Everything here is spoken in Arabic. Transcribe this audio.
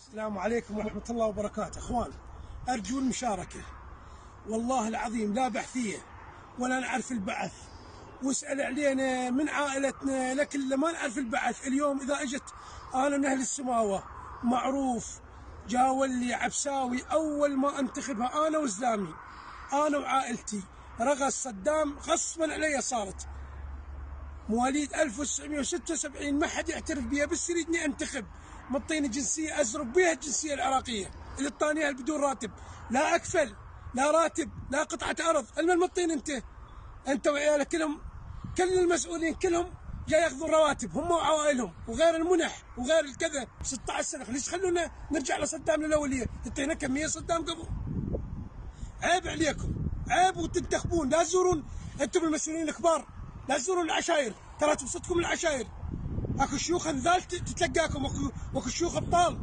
السلام عليكم ورحمة الله وبركاته. أخوان، أرجو المشاركة، والله العظيم لا بحثية ولا نعرف البعث، واسأل علينا من عائلتنا لكن ما نعرف البعث. اليوم إذا أجت أنا من أهل السماوة معروف جاولي عبساوي، أول ما أنتخبها أنا وزلامي أنا وعائلتي رغس صدام غصبا علي، صارت مواليد 1976 ما حد يعترف بها، بس يريدني انتخب، مطيني جنسيه ازرب بها الجنسيه العراقيه اللي طانيها بدون راتب، لا اكفل لا راتب لا قطعه ارض. المن مطين انت وعيالك كلهم، كل المسؤولين كلهم جاي ياخذون رواتب هم وعوائلهم، وغير المنح وغير الكذا. 16 سنه ليش خلونا نرجع لصدام الاوليه؟ انتهينا كميه صدام قبل. عيب عليكم، عيب وتنتخبون، لا تزورون انتم المسؤولين الكبار، لا تزورون العشاير، ترى تبسطكم العشاير. اكو شيوخ انذال تتلقاكم، واكو شيوخ ابطال.